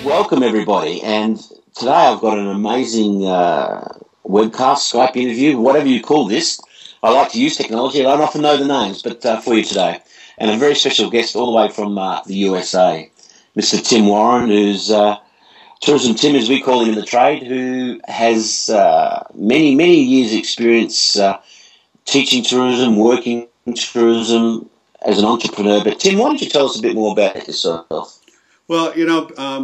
Welcome, everybody. And today I've got an amazing webcast, Skype interview, whatever you call this. I like to use technology. I don't often know the names, but for you today. And a very special guest all the way from the USA, Mr. Tim Warren, who's Tourism Tim, as we call him in the trade, who has many years' experience teaching tourism, working in tourism as an entrepreneur. But Tim, why don't you tell us a bit more about yourself? Well,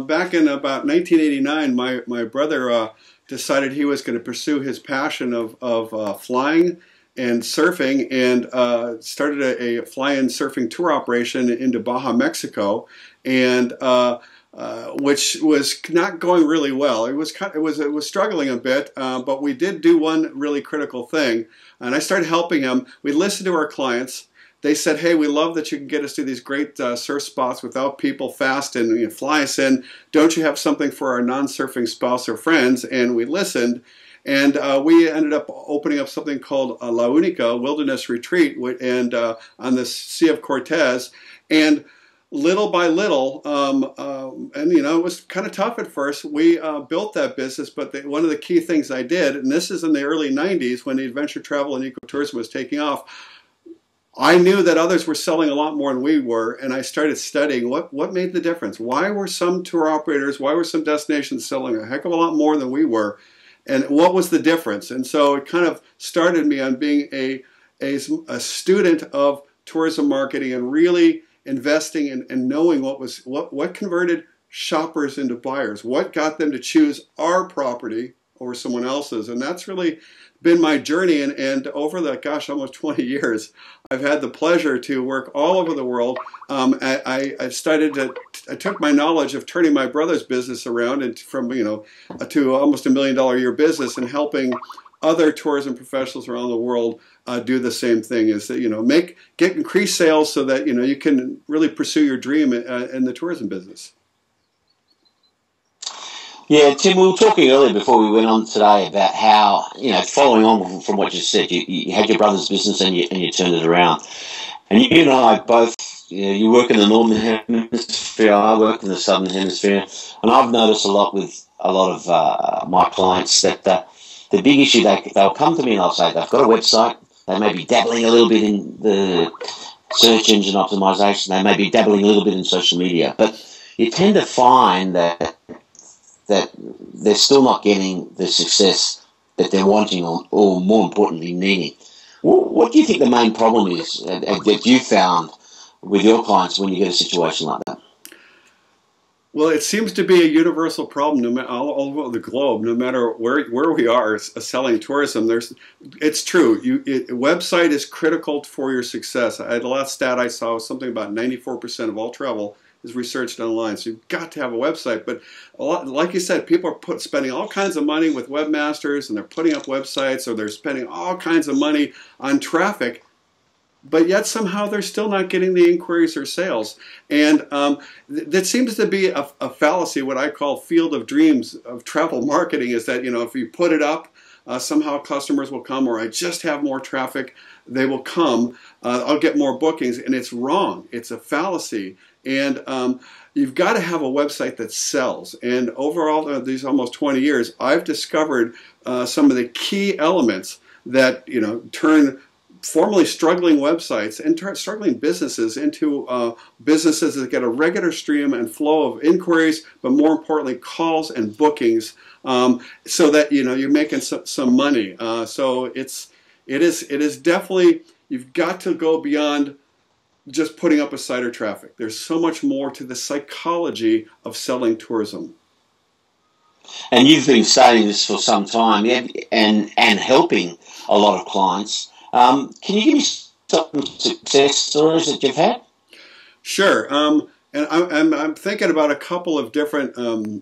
back in about 1989, my brother decided he was going to pursue his passion of flying and surfing, and started a fly-in surfing tour operation into Baja, Mexico, and which was not going really well. It was struggling a bit, but we did do one really critical thing, and I started helping him. We listened to our clients. They said, hey, we love that you can get us to these great surf spots without people fast and fly us in. Don't you have something for our non-surfing spouse or friends? And we listened, and we ended up opening up something called La Única Wilderness Retreat and on the Sea of Cortez. And little by little, and it was kind of tough at first, we built that business. But one of the key things I did, and this is in the early 90s when the adventure travel and ecotourism was taking off, I knew that others were selling a lot more than we were, and I started studying what made the difference. Why were some tour operators, why were some destinations selling a heck of a lot more than we were, and what was the difference? And so it kind of started me on being a student of tourism marketing and really investing and knowing what converted shoppers into buyers, what got them to choose our property over someone else's. And that's really been my journey, and over the almost 20 years, I've had the pleasure to work all over the world. I took my knowledge of turning my brother's business around and from to almost $1 million a year business, and helping other tourism professionals around the world do the same thing. Is that get increased sales so that you can really pursue your dream in the tourism business. Yeah, Tim, we were talking earlier before we went on today about how, following on from what you said, you had your brother's business and you turned it around. And you and I both, you work in the Northern Hemisphere, I work in the Southern Hemisphere, and I've noticed a lot with a lot of my clients that the big issue, they'll come to me and they'll say they've got a website, they may be dabbling a little bit in the search engine optimization, they may be dabbling a little bit in social media, but you tend to find that they're still not getting the success that they're wanting or more importantly, needing. What do you think the main problem is that you found with your clients when you get a situation like that? Well, it seems to be a universal problem all over the globe, no matter where we are selling tourism. It's true. A website is critical for your success. The last stat I saw was something about 94% of all travel is researched online. So you've got to have a website. But like you said, people are spending all kinds of money with webmasters, and they're putting up websites, or they're spending all kinds of money on traffic, but yet somehow they're still not getting the inquiries or sales. And that seems to be a fallacy, what I call field of dreams of travel marketing, is that if you put it up, somehow customers will come, or I just have more traffic, they will come, I'll get more bookings. And it's wrong. It's a fallacy. And you've got to have a website that sells. And overall, these almost 20 years, I've discovered some of the key elements that turn formerly struggling websites and struggling businesses into businesses that get a regular stream and flow of inquiries, but more importantly, calls and bookings, so that you're making some money. So it is definitely, you've got to go beyond just putting up a site or traffic. There's so much more to the psychology of selling tourism. And you've been saying this for some time, and helping a lot of clients. Can you give me some success stories that you've had? Sure. And I'm thinking about a couple of different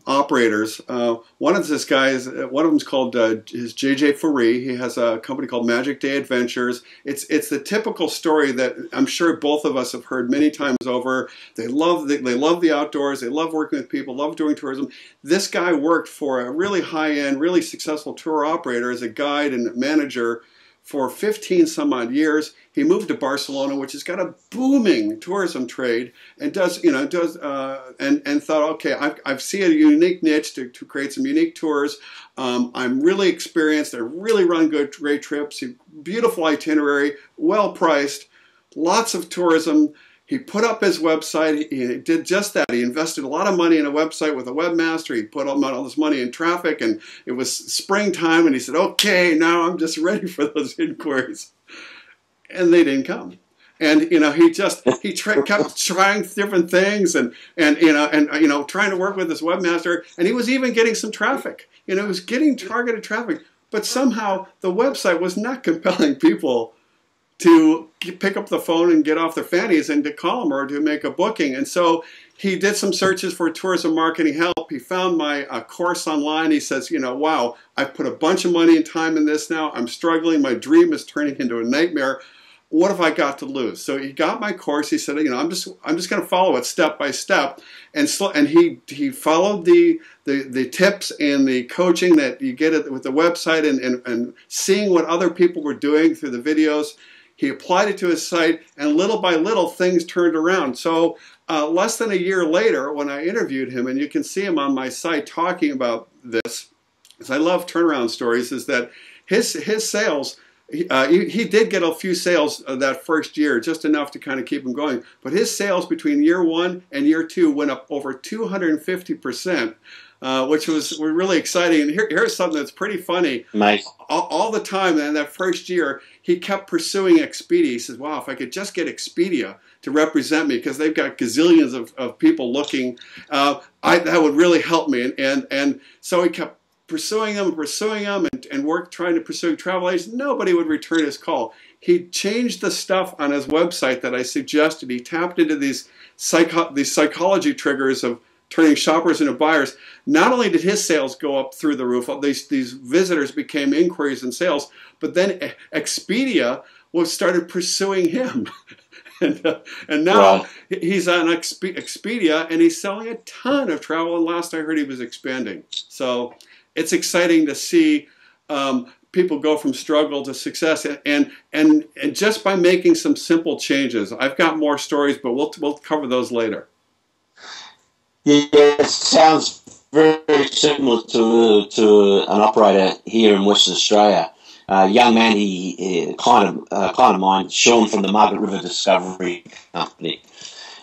operators. One of this guys, one of them's called is JJ Faree. He has a company called Magic Day Adventures. It's the typical story that I'm sure both of us have heard many times over. They love the outdoors. They love working with people. Love doing tourism. This guy worked for a really high-end, really successful tour operator as a guide and manager for 15 some odd years. He moved to Barcelona, which has got a booming tourism trade, and and thought, okay, I see a unique niche to create some unique tours. I'm really experienced. I really run great trips. Beautiful itinerary, well priced, lots of tourism. He put up his website. He did just that. He invested a lot of money in a website with a webmaster. He put all this money in traffic, and it was springtime, and he said, okay, now I'm just ready for those inquiries. And they didn't come. And he kept trying different things, and trying to work with this webmaster, and he was even getting some traffic. He was getting targeted traffic, but somehow the website was not compelling people to pick up the phone and get off their fannies and to call him or to make a booking. And so he did some searches for tourism marketing help. He found my course online. He says, wow, I've put a bunch of money and time in this now. I'm struggling. My dream is turning into a nightmare. What have I got to lose? So he got my course. He said, I'm just going to follow it step by step. And he followed the tips and the coaching that you get with the website and seeing what other people were doing through the videos. He applied it to his site, and little by little, things turned around. So less than a year later, when I interviewed him, and you can see him on my site talking about this, because I love turnaround stories, is that his sales, he did get a few sales that first year, just enough to kind of keep him going. But his sales between year 1 and year 2 went up over 250%. Which was really exciting. And here's something that's pretty funny. Nice. All the time in that first year, he kept pursuing Expedia. He says, wow, if I could just get Expedia to represent me, because they've got gazillions of people looking, that would really help me. And so he kept pursuing them and trying to pursue travel agents. Nobody would return his call. He changed the stuff on his website that I suggested. He tapped into these psychology triggers of turning shoppers into buyers. Not only did his sales go up through the roof, these visitors became inquiries and sales, but then Expedia started pursuing him. and now he's on Expedia, and he's selling a ton of travel, and last I heard he was expanding. So it's exciting to see people go from struggle to success, and just by making some simple changes. I've got more stories, but we'll cover those later. Yeah, it sounds very similar to an operator here in Western Australia. Young man, he client of mine, Sean from the Margaret River Discovery Company,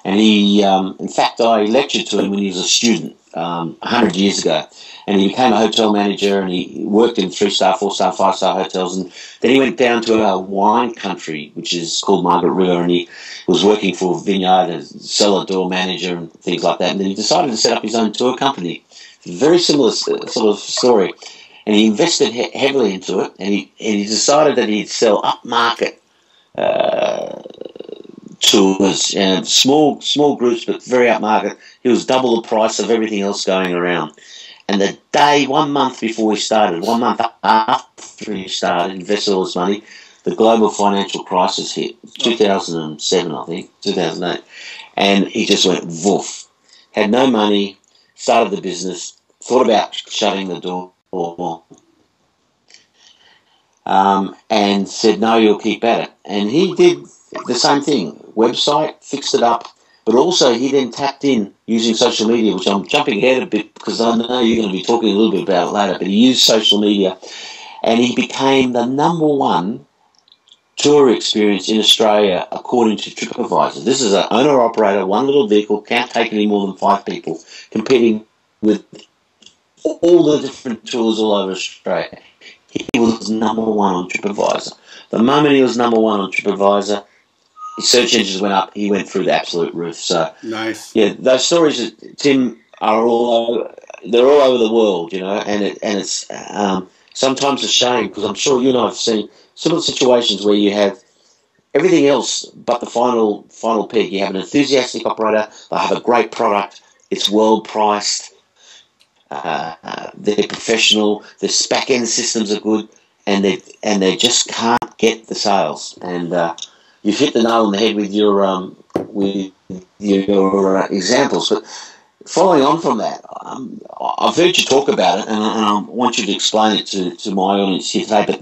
and he, in fact, I lectured to him when he was a student 100 years ago, and he became a hotel manager, and he worked in 3-star, 4-star, 5-star hotels, and then he went down to a wine country, which is called Margaret River, and he was working for a vineyard as cellar door manager and things like that, and then he decided to set up his own tour company. Very similar sort of story, and he invested heavily into it, and he decided that he'd sell upmarket tours, and small groups, but very upmarket. He was double the price of everything else going around. And the day, 1 month before he started, 1 month after he started, invested all his money, the global financial crisis hit, 2007, I think, 2008. And he just went woof. Had no money, started the business, thought about shutting the door, and said, no, you'll keep at it. And he did the same thing. Website, fixed it up, but also he then tapped in using social media, which I'm jumping ahead a bit because I know you're going to be talking a little bit about it later, but he used social media, and he became the #1 tour experience in Australia according to TripAdvisor. This is an owner-operator, one little vehicle, can't take any more than 5 people, competing with all the different tours all over Australia. He was #1 on TripAdvisor. The moment he was #1 on TripAdvisor, his search engines went up. He went through the absolute roof. So nice. Yeah, those stories, Tim, are they're all over the world, and it's sometimes a shame, because I'm sure you and I have seen similar situations where you have everything else but the final peg. You have an enthusiastic operator. They have a great product. It's well priced. They're professional. The back end systems are good, and they just can't get the sales. And you've hit the nail on the head with your examples. But following on from that, I've heard you talk about it, and I want you to explain it to my audience here today. But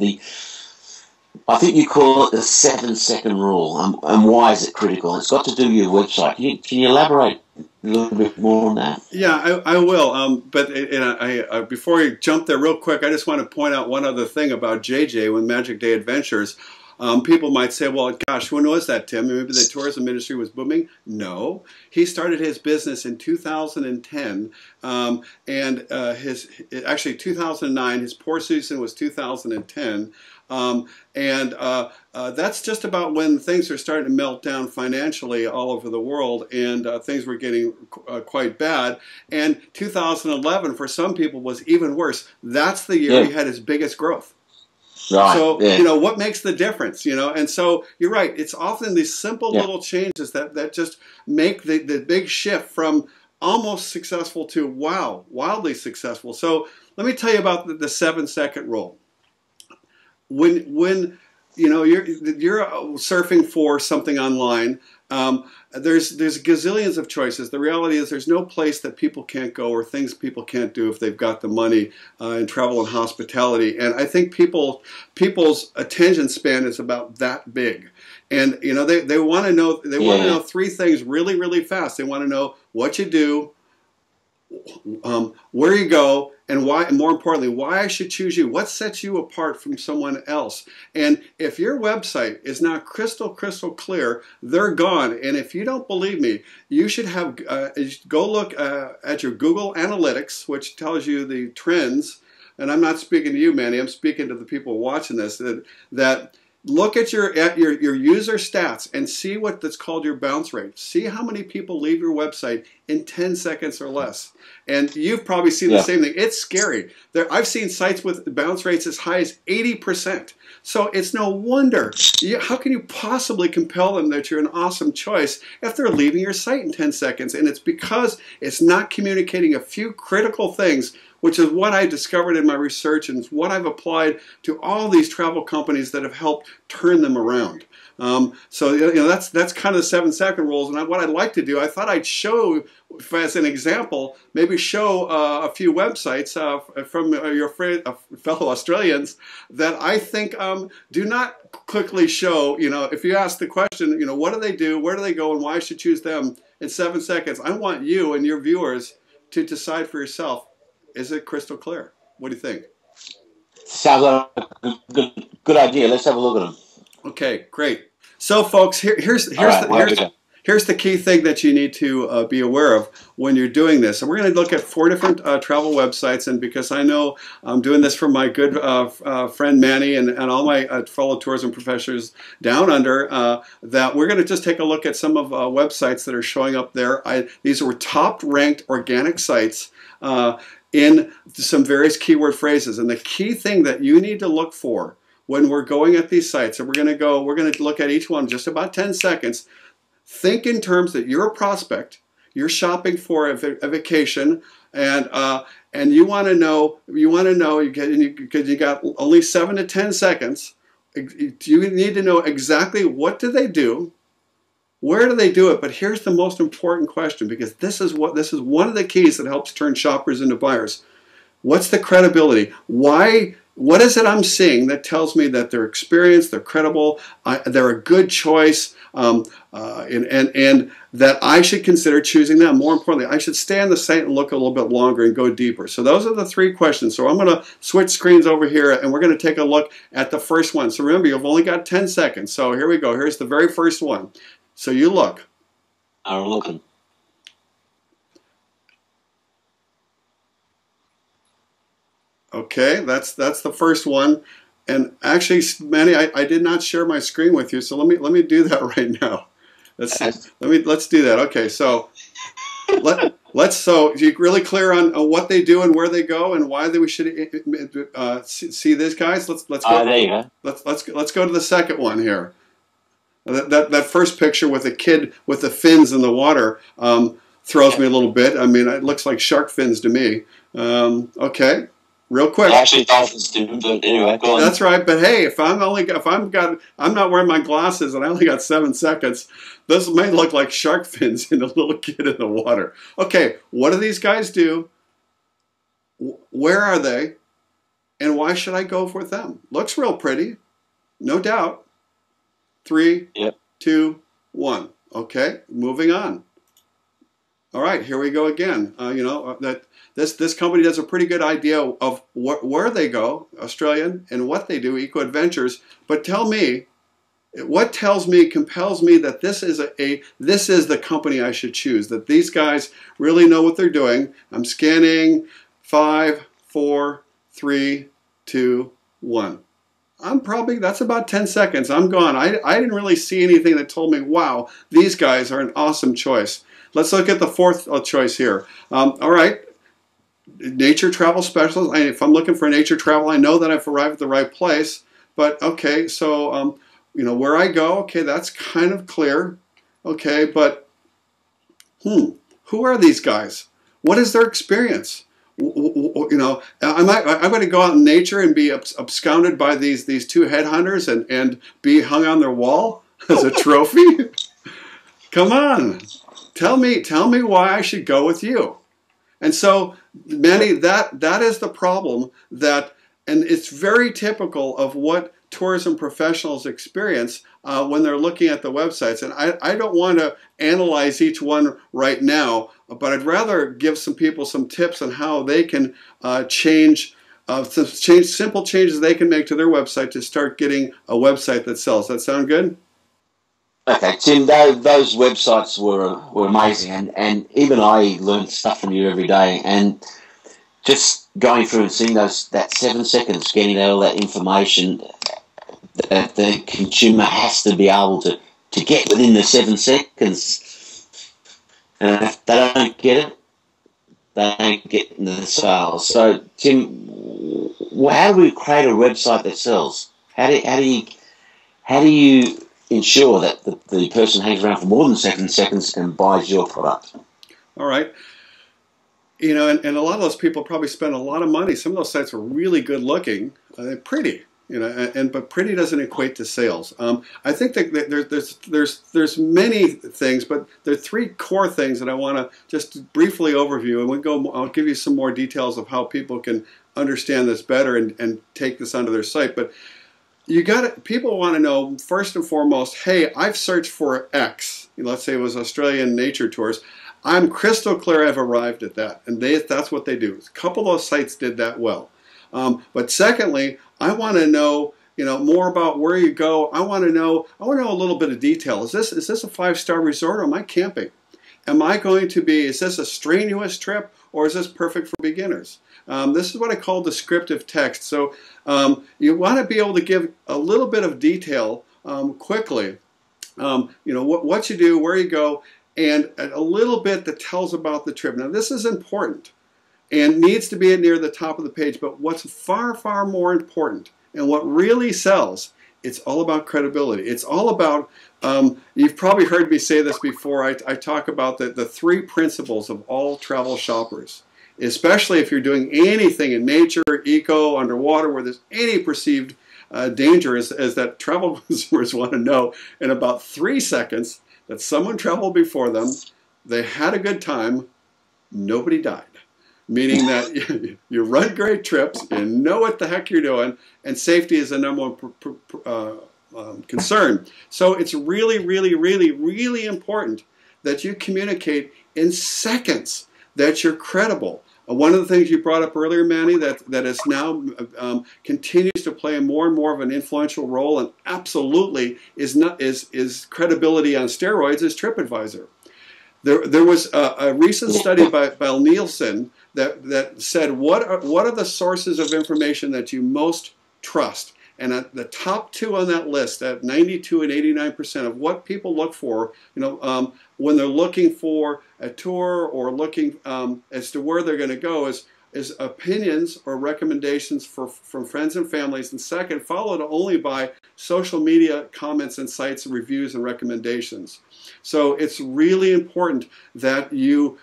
I think you call it the 7-second rule. And why is it critical? It's got to do with your website. Can you elaborate a little bit more on that? Yeah, I will. But before I jump there real quick, I just want to point out one other thing about JJ with Magic Day Adventures. People might say, well, gosh, when was that, Tim? Maybe the tourism industry was booming? No. He started his business in 2010, actually 2009. His poor season was 2010. That's just about when things are starting to melt down financially all over the world, and things were getting quite bad. And 2011, for some people, was even worse. That's the year he had his biggest growth. Right. So, what makes the difference, And so you're right. It's often these simple little changes that just make the big shift from almost successful to, wow, wildly successful. So let me tell you about the 7-second rule. When you're surfing for something online, there's gazillions of choices. The reality is there's no place that people can't go or things people can't do if they've got the money in travel and hospitality. And I think people's attention span is about that big. And they want to know want to know three things really, really fast. They want to know what you do, where you go, and why, and more importantly, why I should choose you. What sets you apart from someone else? And if your website is not crystal clear, they're gone. And if you don't believe me, you should have go look at your Google Analytics, which tells you the trends. And I'm not speaking to you, Manny. I'm speaking to the people watching this. That look at your user stats and see what that's called your bounce rate. See how many people leave your website in 10 seconds or less. And you've probably seen the same thing. It's scary. I've seen sites with bounce rates as high as 80%. So it's no wonder. How can you possibly compel them that you're an awesome choice if they're leaving your site in 10 seconds? And it's because it's not communicating a few critical things, which is what I discovered in my research and what I've applied to all these travel companies that have helped turn them around. So that's kind of the 7-second rules. And what I'd like to do, I thought I'd show, as an example, maybe show a few websites from your fellow Australians that I think do not quickly show. If you ask the question, what do they do, where do they go, and why I should choose them in 7 seconds, I want you and your viewers to decide for yourself. Is it crystal clear? What do you think? Sounds like a good idea. Let's have a look at them. Okay, great. So, folks, here's the key thing that you need to be aware of when you're doing this. And we're going to look at 4 different travel websites. And because I know I'm doing this for my good friend Manny and all my fellow tourism professors down under, that we're going to just take a look at some of websites that are showing up there. These were top-ranked organic sites in some various keyword phrases. And the key thing that you need to look for when we're going at these sites, and we're going to look at each one in just about 10 seconds. Think in terms that you're a prospect, you're shopping for a vacation, and you want to know, because you got only 7 to 10 seconds. You need to know exactly what do they do, where do they do it. But here's the most important question, because this is one of the keys that helps turn shoppers into buyers. What's the credibility? What is it I'm seeing that tells me that they're experienced, they're credible, they're a good choice, and that I should consider choosing them? More importantly, I should stay on the site and look a little bit longer and go deeper. So those are the 3 questions. So I'm going to switch screens over here, and we're going to take a look at the first one. So remember, you've only got 10 seconds. So here we go. Here's the very first one. So you look. I'm looking. Okay, that's the first one. And actually, Manny, I did not share my screen with you, so let me do that right now. Let's do that. Okay, so so you really clear on what they do and where they go and why we should see this, guys. Let's go. There you go. Let's go to the second one here. That first picture with a kid with the fins in the water throws me a little bit. I mean, it looks like shark fins to me. Okay. Real quick. Actually, dolphins do, but anyway, go on. That's right. But hey, I'm not wearing my glasses and I only got 7 seconds, this may look like shark fins in a little kid in the water. Okay, what do these guys do? Where are they? And why should I go with them? Looks real pretty. No doubt. 3, Yep. 2, 1. Okay, moving on. All right, here we go again. That this company does a pretty good idea of where they go, Australian, and what they do, Eco Adventures. But tell me, what compels me that this is the company I should choose, that these guys really know what they're doing. I'm scanning. 5, 4, 3, 2, 1. That's about 10 seconds. I'm gone. I didn't really see anything that told me, wow, these guys are an awesome choice. Let's look at the fourth choice here. All right, nature travel specialist. If I'm looking for nature travel, I know that I've arrived at the right place. But okay, so where I go, okay, that's kind of clear. Okay, but who are these guys? What is their experience? I'm going to go out in nature and be absconded by these two headhunters and be hung on their wall as a trophy? Come on, tell me why I should go with you. And so, Manny, that is the problem, and it's very typical of what tourism professionals experience when they're looking at the websites. And I don't want to analyze each one right now, but I'd rather give some people some tips on how they can change simple changes they can make to their website to start getting a website that sells. That sound good? Okay, Tim, those websites were amazing, and even I learned stuff from you every day. And just going through and seeing that 7 seconds, getting all that information that the consumer has to be able to get within the 7 seconds. And if they don't get it, they don't get the sales. So, Tim, how do we create a website that sells? How do you ensure that the person hangs around for more than 7 seconds and buys your product? All right. And a lot of those people probably spend a lot of money. Some of those sites are really good looking. They're pretty, but pretty doesn't equate to sales. I think that there's many things, but there are 3 core things that I want to just briefly overview, and I'll give you some more details of how people can understand this better and take this onto their site. But people want to know, first and foremost, hey, I've searched for X. Let's say it was Australian nature tours. I'm crystal clear I've arrived at that, and that's what they do. A couple of those sites did that well. But secondly, I want to know, more about where you go. I want to know a little bit of detail. Is this a 5-star resort, or am I camping? Is this a strenuous trip, or is this perfect for beginners? This is what I call descriptive text. So you want to be able to give a little bit of detail quickly. What you do, where you go, and a little bit that tells about the trip. Now, this is important and needs to be near the top of the page, but what's far, far more important and what really sells, it's all about credibility. It's all about, you've probably heard me say this before, I talk about the 3 principles of all travel shoppers, especially if you're doing anything in nature, eco, underwater, where there's any perceived danger, is that travel consumers want to know in about 3 seconds that someone traveled before them, they had a good time, nobody died. Meaning that you run great trips, you know what the heck you're doing, and safety is the number one concern. So it's really, really, really, really important that you communicate in seconds, that you're credible. One of the things you brought up earlier, Manny, that is now continues to play more and more of an influential role, and absolutely is credibility on steroids, is TripAdvisor. There was a recent study by Nielsen that said what are the sources of information that you most trust, and at the top 2 on that list, at 92 and 89% of what people look for, when they're looking for a tour or looking as to where they're going to go, is opinions or recommendations from friends and families, and second, followed only by social media comments and sites and reviews and recommendations. So it's really important that you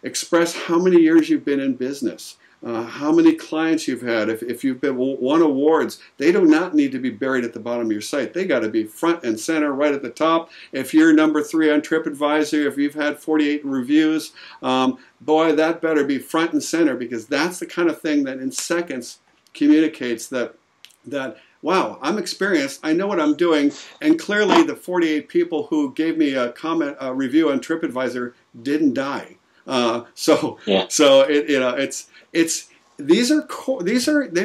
express how many years you've been in business, how many clients you've had. If you've won awards, they do not need to be buried at the bottom of your site. They got to be front and center, right at the top. If you're number 3 on TripAdvisor, if you've had 48 reviews, boy, that better be front and center, because that's the kind of thing that in seconds communicates that wow, I'm experienced. I know what I'm doing. And clearly the 48 people who gave me a comment, a review on TripAdvisor didn't die. So they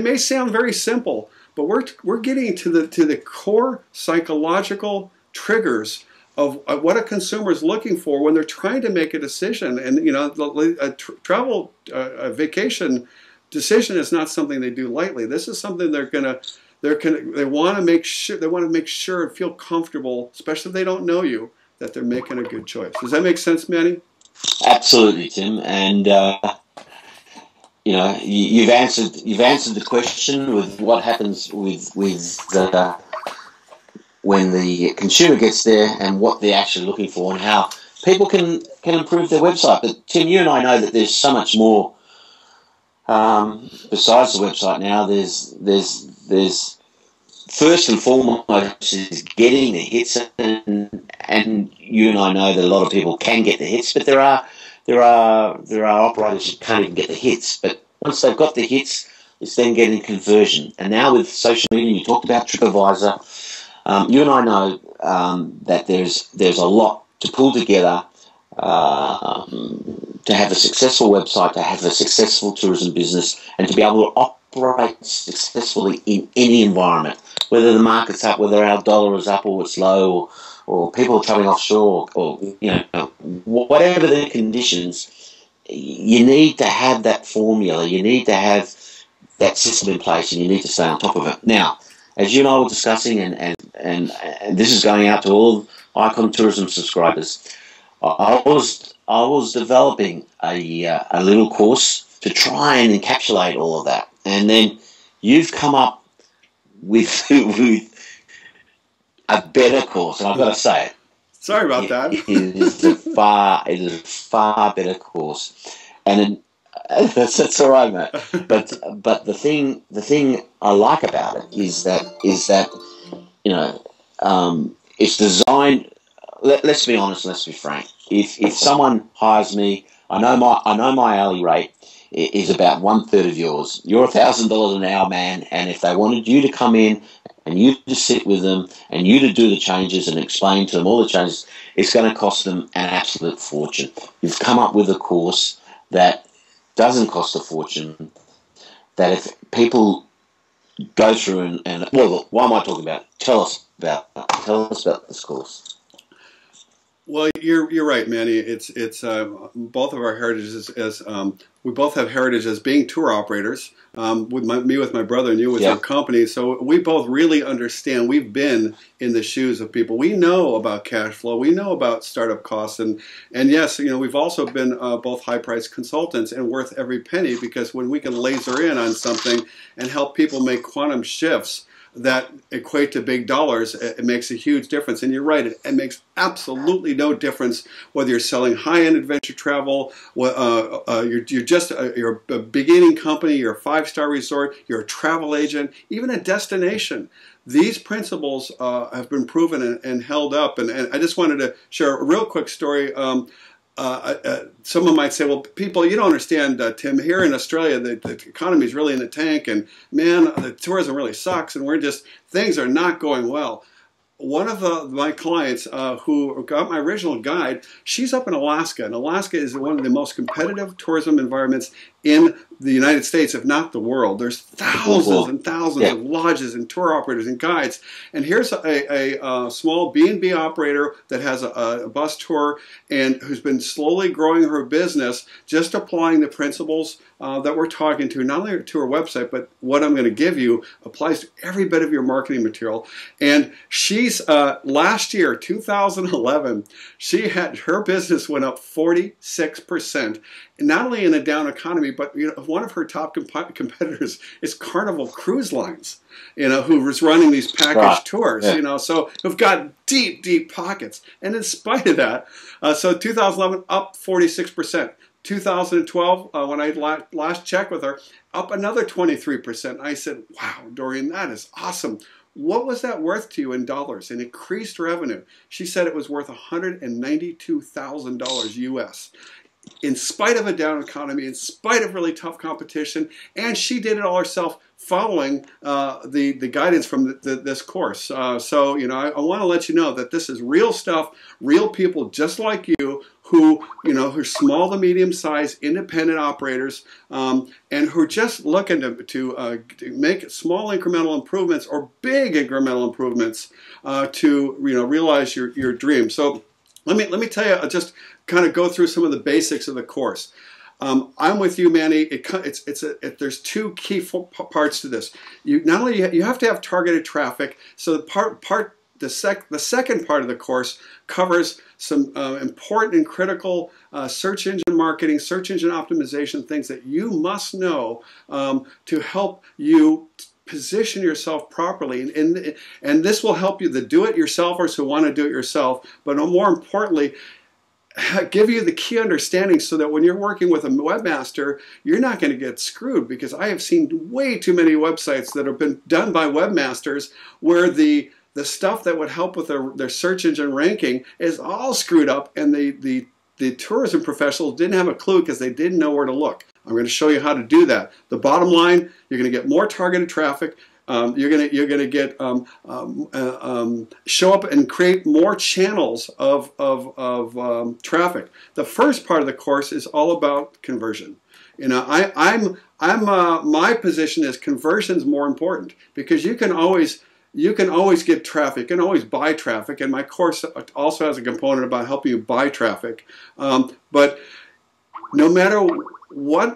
may sound very simple, but we're getting to the core psychological triggers of what a consumer is looking for when they're trying to make a decision. And a vacation decision is not something they do lightly. This is something they want to make sure and feel comfortable, especially if they don't know you, that they're making a good choice. Does that make sense, Manny? Absolutely, Tim. And you've answered the question with what happens with when the consumer gets there and what they're actually looking for and how people can improve their website. But Tim, you and I know that there's so much more besides the website now. There's first and foremost is getting the hits, and you and I know that a lot of people can get the hits, but there are operators who can't even get the hits. But once they've got the hits, it's then getting conversion. And now with social media, you talked about TripAdvisor. You and I know that there's a lot to pull together to have a successful website, to have a successful tourism business, and to be able to operate successfully in any environment, whether the market's up, whether our dollar is up or it's low, or people are traveling offshore, or whatever the conditions. You need to have that formula. You need to have that system in place, and you need to stay on top of it. Now, as you and I were discussing, and this is going out to all Icon Tourism subscribers, I was developing a little course to try and encapsulate all of that, and then you've come up with a better course, and I've got to say it. Sorry about that. It is a far better course, and that's all right, mate. But the thing I like about it is that it's designed. Let's be honest. Let's be frank. If someone hires me, I know my hourly rate is about 1/3 of yours. You're $1,000 an hour, man. And if they wanted you to come in and you to sit with them and you to do the changes and explain to them all the changes, it's going to cost them an absolute fortune. You've come up with a course that doesn't cost a fortune, that if people go through and well, what am I talking about? Tell us about this course. Well, you're right, Manny. It's both of our heritages as we both have heritage as being tour operators. With my brother, and you with your company. So we both really understand. We've been in the shoes of people. We know about cash flow. We know about startup costs, and yes, we've also been both high price consultants and worth every penny, because when we can laser in on something and help people make quantum shifts that equate to big dollars, it makes a huge difference. And you're right, it makes absolutely no difference whether you're selling high-end adventure travel, you're a beginning company, you're a 5-star resort, you're a travel agent, even a destination. These principles have been proven and held up. And I just wanted to share a real quick story. Someone might say, well, people, you don't understand, Tim, here in Australia, the economy is really in the tank, and man, the tourism really sucks, and things are not going well. One of my clients who got my original guide, she's up in Alaska, and Alaska is one of the most competitive tourism environments in the United States, if not the world. There's thousands and thousands of lodges and tour operators and guides. And here's a small B&B operator that has a bus tour and who's been slowly growing her business, just applying the principles that we're talking to, not only to her website, but what I'm going to give you applies to every bit of your marketing material. And she's, last year, 2011, her business went up 46%. Not only in a down economy, but one of her top competitors is Carnival Cruise Lines, who's running these package tours, so who've got deep, deep pockets. And in spite of that, so 2011 up 46%. 2012, when I last checked with her, up another 23%. I said, wow, Dorian, that is awesome. What was that worth to you in dollars, in increased revenue? She said it was worth $192,000 US. In spite of a down economy, in spite of really tough competition, and she did it all herself, following the guidance from this course. So, you know, I want to let you know that this is real stuff, real people just like you who, you know, who are small to medium-sized independent operators and who are just looking to make small incremental improvements or big incremental improvements to, you know, realize your dream. So let me tell you, I'll just kind of go through some of the basics of the course. I'm with you, Manny. There's two key parts to this. Not only you have to have targeted traffic. So the second part of the course covers some important and critical search engine marketing, search engine optimization things that you must know to help you position yourself properly. And this will help you, the do-it-yourselfers who want to do it yourself, but more importantly, give you the key understanding so that when you're working with a webmaster, you're not going to get screwed, because I have seen way too many websites that have been done by webmasters where the stuff that would help with their search engine ranking is all screwed up, and the tourism professionals didn't have a clue because they didn't know where to look. I'm going to show you how to do that. The bottom line, you're going to get more targeted traffic. You're going to get show up and create more channels of traffic. The first part of the course is all about conversion. You know, my position is conversion is more important, because you can always get traffic, you can always buy traffic, and my course also has a component about helping you buy traffic. But no matter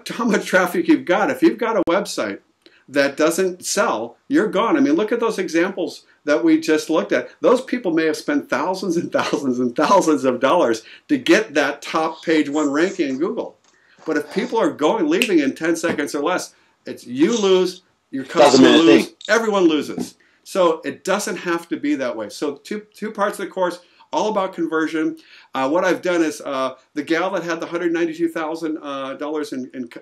how much traffic you've got, if you've got a website that doesn't sell, you're gone. I mean, look at those examples that we just looked at. Those people may have spent thousands and thousands and thousands of dollars to get that top page 1 ranking in Google. But if people are leaving in 10 seconds or less, it's you lose, your customer loses, everyone loses. So it doesn't have to be that way. So two parts of the course, all about conversion. What I've done is the gal that had the $192,000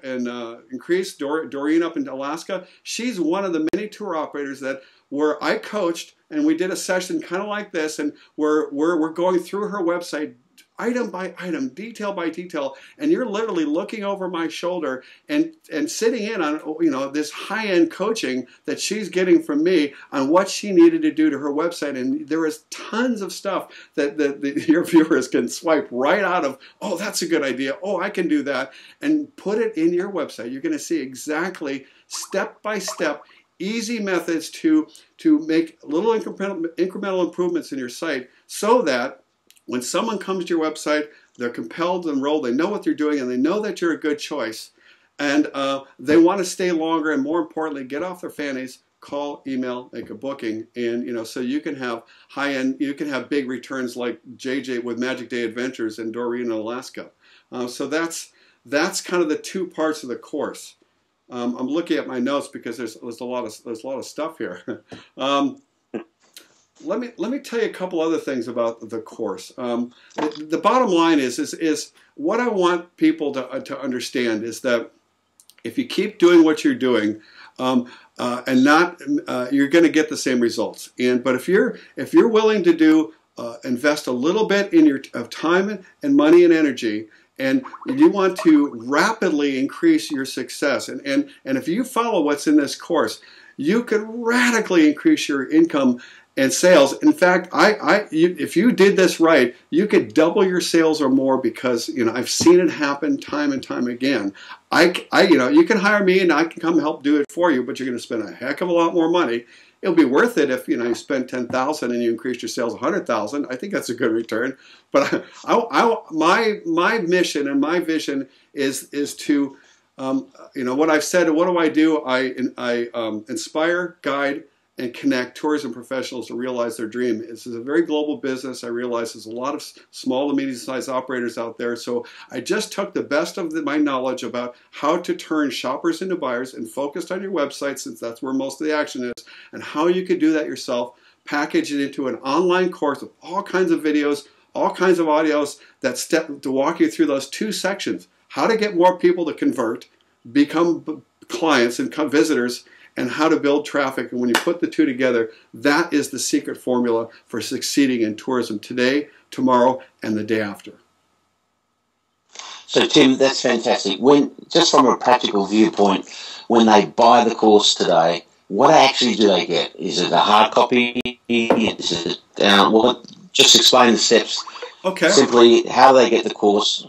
in increase, Doreen up in Alaska, she's one of the many tour operators where I coached, and we did a session kind of like this, and we're going through her website item by item, detail by detail, and you're literally looking over my shoulder and sitting in on, you know, this high-end coaching that she's getting from me on what she needed to do to her website. And there is tons of stuff that your viewers can swipe right out of. Oh, that's a good idea. Oh, I can do that, and put it in your website. You're going to see exactly step by step easy methods to make little incremental improvements in your site, so that when someone comes to your website, they're compelled to enroll, they know what they're doing, and they know that you're a good choice, and they want to stay longer, and more importantly, get off their fannies, call, email, make a booking, and, you know, so you can have high-end, you can have big returns like JJ with Magic Day Adventures in Doreen, Alaska. So that's kind of the two parts of the course. I'm looking at my notes because there's a lot of stuff here. Let me tell you a couple other things about the course. The bottom line is what I want people to understand is that if you keep doing what you're doing, and you're going to get the same results. But if you're willing to invest a little bit in your time and money and energy, and you want to rapidly increase your success, and if you follow what's in this course, you could radically increase your income and sales. In fact, if you did this right, you could double your sales or more, because, you know, I've seen it happen time and time again. You know, you can hire me and I can come help do it for you, but you're going to spend a heck of a lot more money. It'll be worth it if, you know, you spend $10,000 and you increase your sales $100,000. I think that's a good return. But my mission and my vision is to, you know, what I've said. What do? I inspire, guide, and connect tourism professionals to realize their dream. This is a very global business. I realize there's a lot of small to medium-sized operators out there. So I just took the best of my knowledge about how to turn shoppers into buyers and focused on your website, since that's where most of the action is, and how you could do that yourself, package it into an online course with all kinds of videos, all kinds of audios to walk you through those two sections: how to get more people to convert, become clients and visitors, and how to build traffic. And when you put the two together, that is the secret formula for succeeding in tourism today, tomorrow, and the day after. So, Tim, that's fantastic. Just from a practical viewpoint, when they buy the course today, what actually do they get? Is it a hard copy? Is it just explain the steps. Okay. Simply, how do they get the course?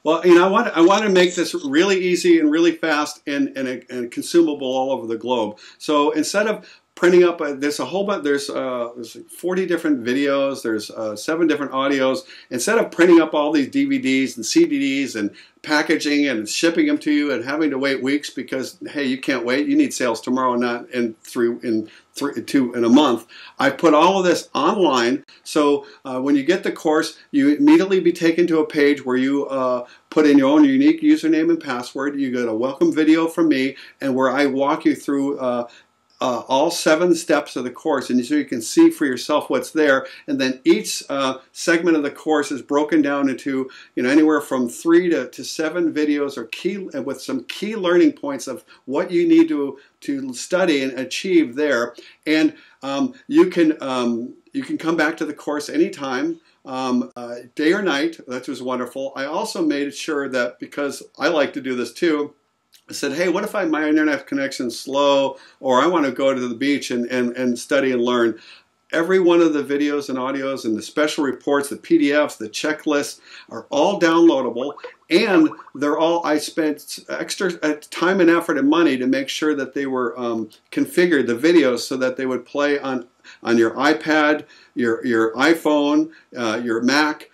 Well, I want to make this really easy and really fast and consumable all over the globe. So instead of printing up, there's a whole bunch. There's 40 different videos. There's 7 different audios. Instead of printing up all these DVDs and CDs and packaging and shipping them to you and having to wait weeks because hey, you can't wait. You need sales tomorrow, not in a month. I put all of this online, so when you get the course, you immediately be taken to a page where you put in your own unique username and password. You get a welcome video from me, and where I walk you through all 7 steps of the course, and so you can see for yourself what's there. And then each segment of the course is broken down into anywhere from 3 to 7 videos or with some key learning points of what you need to study and achieve there. And you can come back to the course anytime. Day or night. That was wonderful. I also made sure that, because I like to do this too, I said, hey, what if my internet connection's slow, or I want to go to the beach and study and learn? Every one of the videos and audios and the special reports, the PDFs, the checklists are all downloadable, and they're all, I spent extra time and effort and money to make sure that they were configured, the videos, so that they would play on your iPad, your iPhone, your Mac,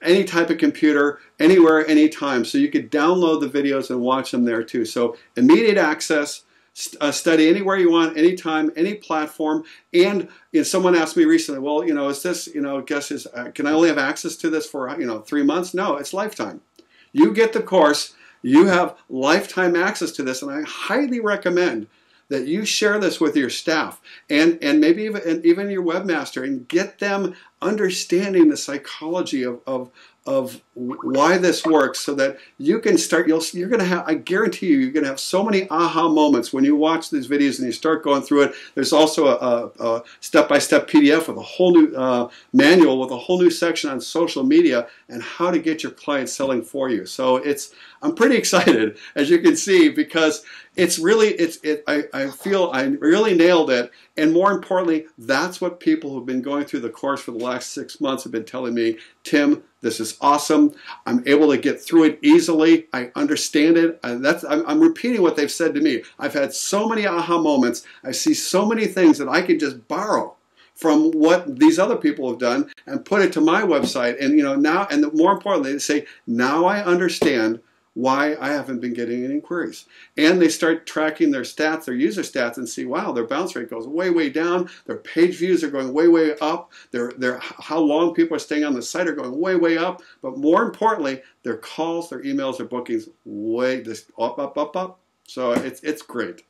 any type of computer, anywhere, anytime. So you could download the videos and watch them there too. So immediate access, study anywhere you want, anytime, any platform. And someone asked me recently, well, is this, can I only have access to this for 3 months? No, it's lifetime. You get the course, you have lifetime access to this, and I highly recommend that you share this with your staff and maybe even your webmaster, and get them understanding the psychology of why this works, so that you can start. You're going to have, I guarantee you're going to have so many aha moments when you watch these videos and you start going through it. There's also a step-by-step PDF with a whole new manual with a whole new section on social media and how to get your clients selling for you. So I'm pretty excited, as you can see, because it's really, I feel I really nailed it. And more importantly, that's what people who've been going through the course for the last 6 months have been telling me. Tim, this is awesome. I'm able to get through it easily. I understand it. I'm repeating what they've said to me. I've had so many aha moments. I see so many things that I can just borrow from what these other people have done and put it to my website. And now, and more importantly, they say, now I understand why I haven't been getting any inquiries. And they start tracking their stats, their user stats, and see, wow, their bounce rate goes way, way down. Their page views are going way, way up. How long people are staying on the site are going way, way up. But more importantly, their calls, their emails, their bookings, way just up, up, up, up. So it's great.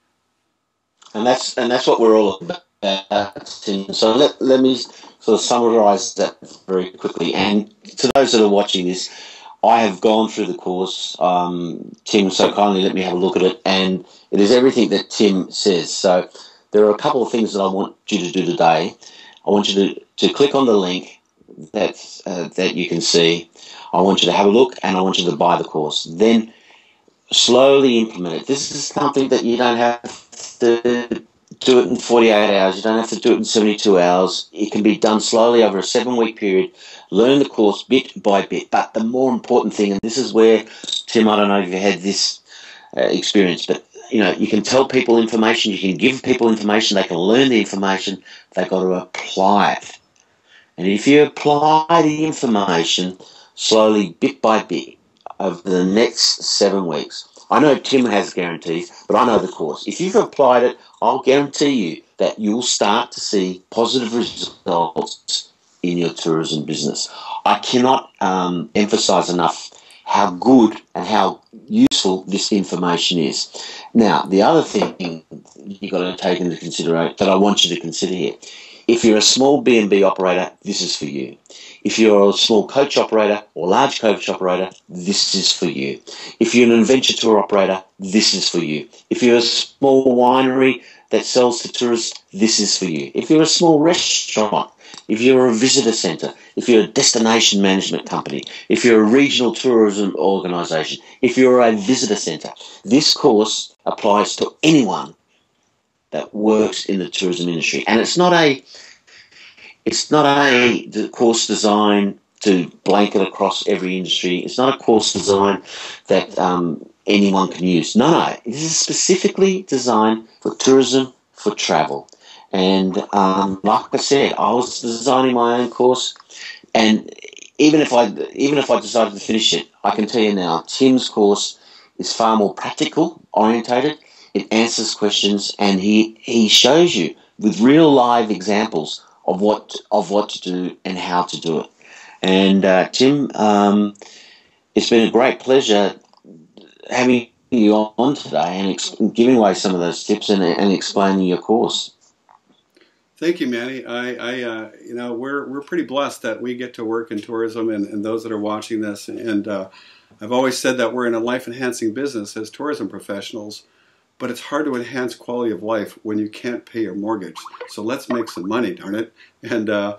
And that's what we're all about. So let me sort of summarize that very quickly. And to those that are watching this, I have gone through the course. Tim so kindly let me have a look at it, and it is everything that Tim says. So there are a couple of things that I want you to do today. I want you to click on the link that you can see. I want you to have a look, and I want you to buy the course. Then slowly implement it. This is something that you don't have to do it in 48 hours. You don't have to do it in 72 hours. It can be done slowly over a 7-week period. Learn the course bit by bit. But the more important thing, and this is where, Tim, I don't know if you had this experience, but you can tell people information, you can give people information, they can learn the information, they've got to apply it. And if you apply the information slowly, bit by bit, over the next 7 weeks, I know Tim has guarantees, but I know the course. If you've applied it, I'll guarantee you that you'll start to see positive results in your tourism business. I cannot emphasize enough how good and how useful this information is. Now, the other thing you've got to take into consideration, that I want you to consider here, if you're a small B&B operator, this is for you. If you're a small coach operator or large coach operator, this is for you. If you're an adventure tour operator, this is for you. If you're a small winery that sells to tourists, this is for you. If you're a small restaurant if you're a visitor centre, if you're a destination management company, if you're a regional tourism organisation, if you're a visitor centre, this course applies to anyone that works in the tourism industry. And it's not a course designed to blanket across every industry. It's not a course design that anyone can use. No. This is specifically designed for tourism, for travel. And like I said, I was designing my own course, and even if I decided to finish it, I can tell you now, Tim's course is far more practical orientated. It answers questions, and he shows you with real live examples of what to do and how to do it. And Tim, it's been a great pleasure having you on today and giving away some of those tips and explaining your course. Thank you, Manny. We're pretty blessed that we get to work in tourism, and those that are watching this. And I've always said that we're in a life-enhancing business as tourism professionals, but it's hard to enhance quality of life when you can't pay your mortgage. So let's make some money, darn it. And and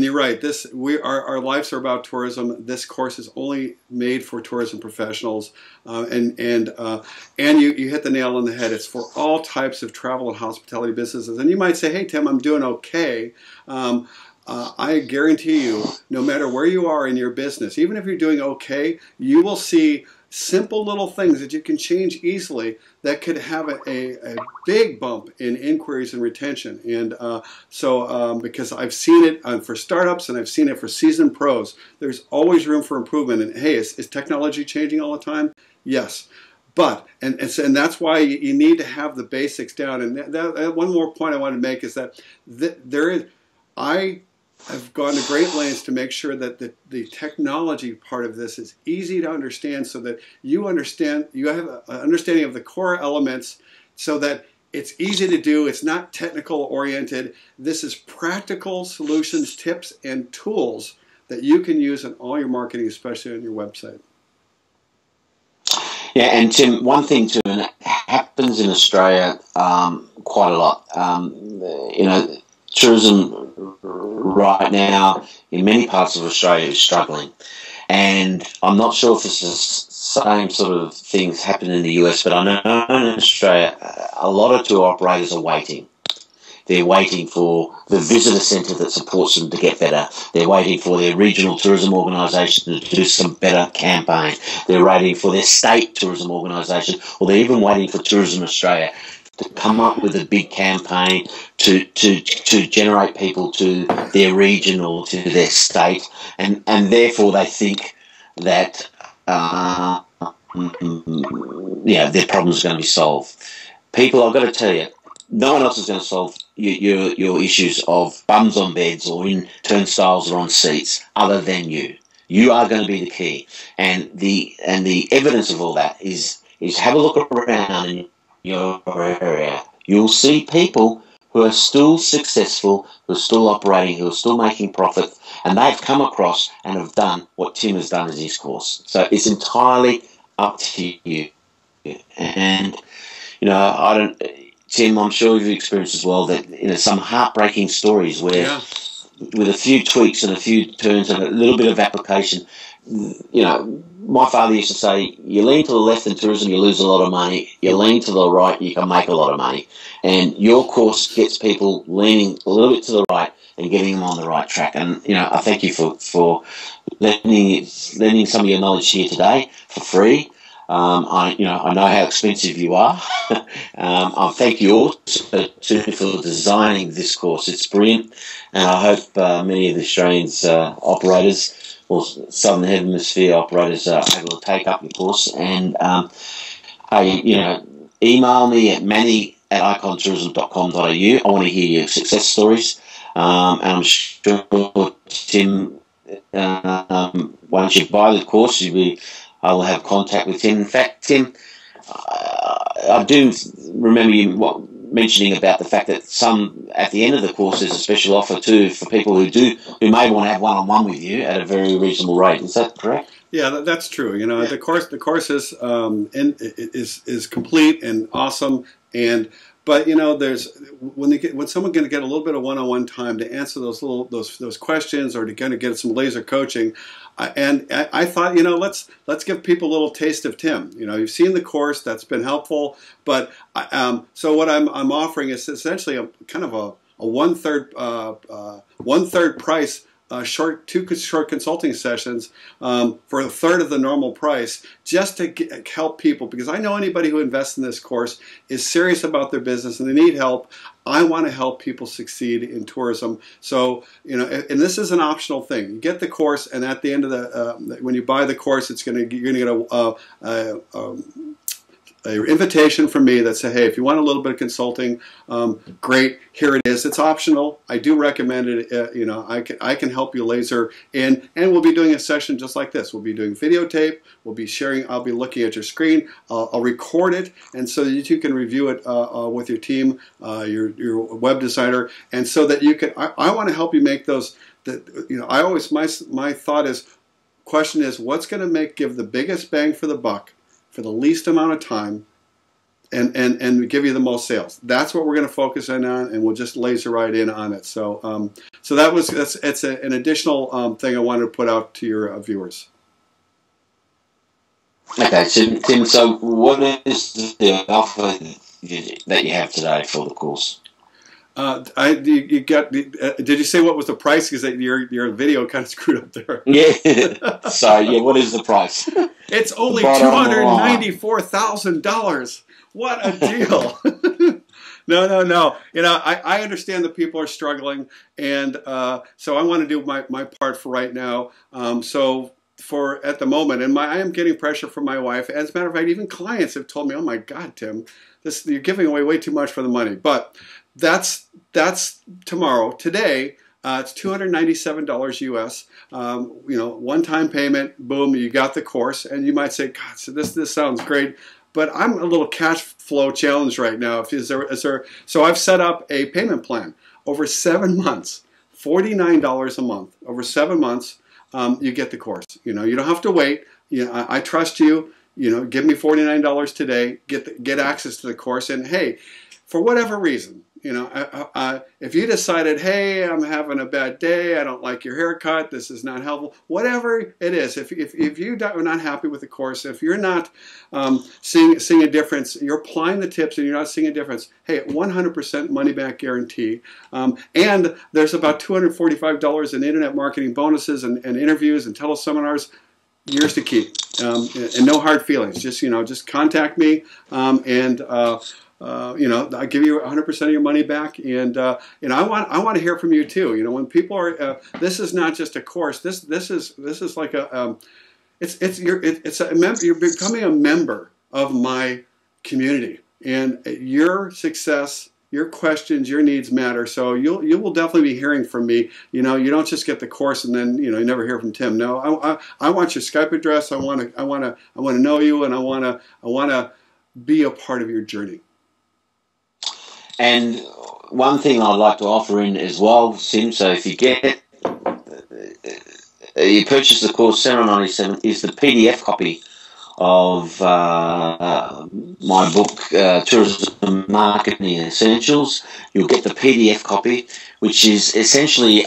you're right. Our lives are about tourism. This course is only made for tourism professionals, and you hit the nail on the head. It's for all types of travel and hospitality businesses. And you might say, "Hey, Tim, I'm doing okay." I guarantee you, no matter where you are in your business, even if you're doing okay, you will see simple little things that you can change easily that could have a big bump in inquiries and retention. And because I've seen it for startups and I've seen it for seasoned pros, there's always room for improvement. And hey, is technology changing all the time? Yes. But, and that's why you need to have the basics down. And one more point I want to make is that I've gone to great lengths to make sure that the technology part of this is easy to understand, so that you have an understanding of the core elements, so that it's easy to do. It's not technical oriented. This is practical solutions, tips, and tools that you can use in all your marketing, especially on your website. Yeah, and Tim, one thing too, and it happens in Australia quite a lot. Tourism right now in many parts of Australia is struggling, and I'm not sure if this is same sort of things happen in the US, but I know in Australia a lot of tour operators are waiting. They're waiting for the visitor centre that supports them to get better. They're waiting for their regional tourism organisation to do some better campaign. They're waiting for their state tourism organisation, or they're even waiting for Tourism Australia to come up with a big campaign to generate people to their region or to their state, and therefore they think that their problems are going to be solved. People, I've got to tell you, no one else is going to solve your issues of bums on beds or in turnstiles or on seats other than you. You are going to be the key, and the evidence of all that is have a look around in your area. You'll see people who are still successful, who are still operating, who are still making profit, and they've come across and have done what Tim has done in his course. So it's entirely up to you. And Tim, I'm sure you've experienced as well that some heartbreaking stories where, with a few tweaks and a few turns and a little bit of application, my father used to say, you lean to the left in tourism, you lose a lot of money. You lean to the right, you can make a lot of money. And your course gets people leaning a little bit to the right and getting them on the right track. And, I thank you for lending some of your knowledge here today for free. I know how expensive you are. I thank you also for designing this course. It's brilliant, and I hope many of the Australians operators or Southern Hemisphere operators are able to take up your course. And email me at manny@icontourism.com.au. I want to hear your success stories, and I'm sure Tim, once you buy the course, I will have contact with Tim. In fact, Tim, I do remember you mentioning about the fact that at the end of the course there's a special offer too for people who may want to have one-on-one with you at a very reasonable rate. Is that correct? Yeah, that's true. The course is complete and awesome, and But there's when someone going to get a little bit of one-on-one time to answer those questions, or to kind of get some laser coaching. I thought, let's give people a little taste of Tim. You've seen the course, that's been helpful, but so what I'm offering is essentially a kind of a one-third price. Two short consulting sessions for a third of the normal price, just to help people, because I know anybody who invests in this course is serious about their business and they need help. I want to help people succeed in tourism. So, and this is an optional thing. You get the course, and at the end of when you buy the course, you're going to get an invitation from me that says, hey, if you want a little bit of consulting, great, here it is. It's optional. I do recommend it. I can help you laser in, and we'll be doing a session just like this. We'll be doing videotape. We'll be sharing. I'll be looking at your screen. I'll record it, and so that you can review it with your team, your web designer, and so that you can. I want to help you make those. I always my thought is, question is, what's going to give the biggest bang for the buck for the least amount of time, and give you the most sales. That's what we're going to focus in on, and we'll just laser right in on it. So, so it's an additional thing I wanted to put out to your viewers. Okay, so Tim, so what is the offer that you have today for the course? Did you say what was the price? Because your video kind of screwed up there. Yeah. So what is the price? It's only $294,000. What a deal! No. I understand that people are struggling, and so I want to do my part for right now. So for at the moment, and I am getting pressure from my wife. As a matter of fact, even clients have told me, "Oh my God, Tim, you're giving away way too much for the money." But that's tomorrow. Today, it's $297 US. One-time payment. Boom, you got the course. And you might say, "God, so this sounds great," but I'm a little cash flow challenged right now. So I've set up a payment plan over 7 months, $49 a month. Over 7 months, you get the course. You don't have to wait. I trust you. Give me $49 today. Get access to the course. And hey, for whatever reason, if you decided, hey, I'm having a bad day, I don't like your haircut, this is not helpful, whatever it is, if you are not happy with the course, if you're not seeing a difference, you're applying the tips and you're not seeing a difference, hey, 100% money back guarantee. And there's about $245 in internet marketing bonuses and interviews and teleseminars, yours to keep, and no hard feelings. Just contact me, and I give you 100% of your money back, and I want to hear from you too. When people are, this is not just a course. This is like you're becoming a member of my community, and your success, your questions, your needs matter. So you will definitely be hearing from me. You don't just get the course and then you never hear from Tim. No, I want your Skype address. I want to know you, and I want to be a part of your journey. And one thing I'd like to offer in as well, Sim, so if you purchase the course, $797 is the PDF copy of my book, Tourism Marketing Essentials. You'll get the PDF copy, which is essentially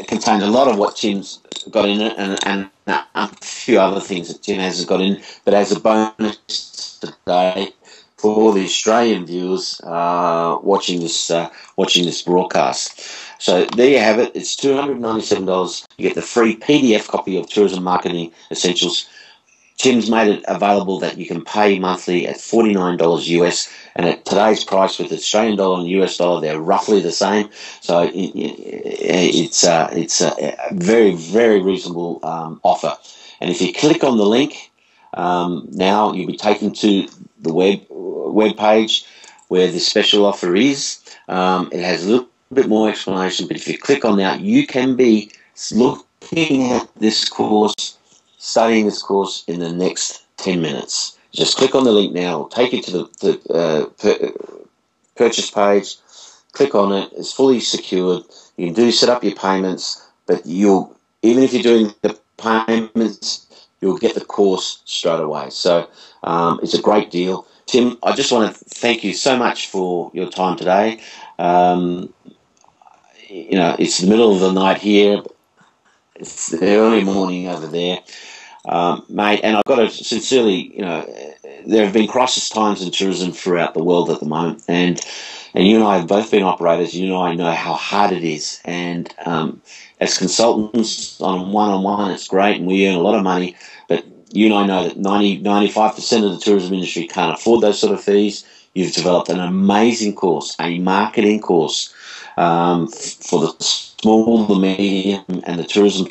contains a lot of what Tim's got in it, and a few other things that Tim has got in, but as a bonus today, for the Australian viewers watching this broadcast. So there you have it. It's $297. You get the free PDF copy of Tourism Marketing Essentials. Tim's made it available that you can pay monthly at $49 US, and at today's price with the Australian dollar and US dollar, they're roughly the same. So it's a very, very reasonable offer. And if you click on the link, now you'll be taken to the web page where the special offer is. It has a little bit more explanation, but if you click on that, you can be looking at this course, studying this course in the next 10 minutes. Just click on the link now. It'll take you to the purchase page. Click on it. It's fully secured. You can set up your payments, but even if you're doing the payments you'll get the course straight away. So it's a great deal. Tim, I just want to thank you so much for your time today. It's the middle of the night here. It's the early morning over there, mate. And I've got to sincerely, there have been crisis times in tourism throughout the world at the moment, and you and I have both been operators. You and I know how hard it is, and as consultants on one-on-one, it's great, and we earn a lot of money. But you and I know that 95% of the tourism industry can't afford those sort of fees. You've developed an amazing course, a marketing course for the small, the medium, and the tourism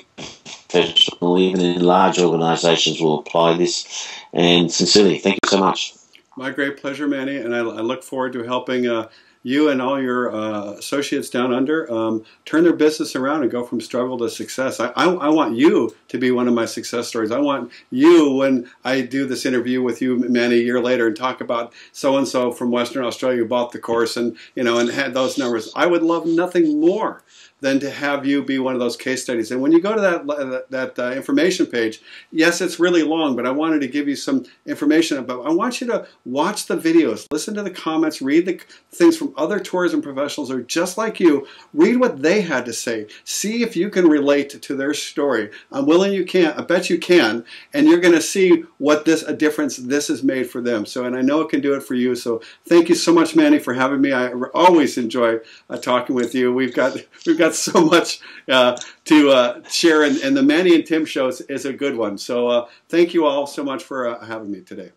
professional, even in large organisations, will apply this. And sincerely, thank you so much. My great pleasure, Manny, and I look forward to helping you and all your associates down under turn their business around and go from struggle to success. I want you to be one of my success stories. I want you, when I do this interview with you, Manny, a year later, and talk about so-and-so from Western Australia who bought the course and had those numbers. I would love nothing more than to have you be one of those case studies. And when you go to that information page, yes, it's really long, but I wanted to give you some information about. I want you to watch the videos, listen to the comments, read the things from other tourism professionals who are just like you. Read what they had to say. See if you can relate to their story. I'm willing you can. I bet you can. And you're going to see what a difference this has made for them. So, and I know it can do it for you. So thank you so much, Manny, for having me. I always enjoy talking with you. We've got so much to share, and the Manny and Tim show is a good one. So thank you all so much for having me today.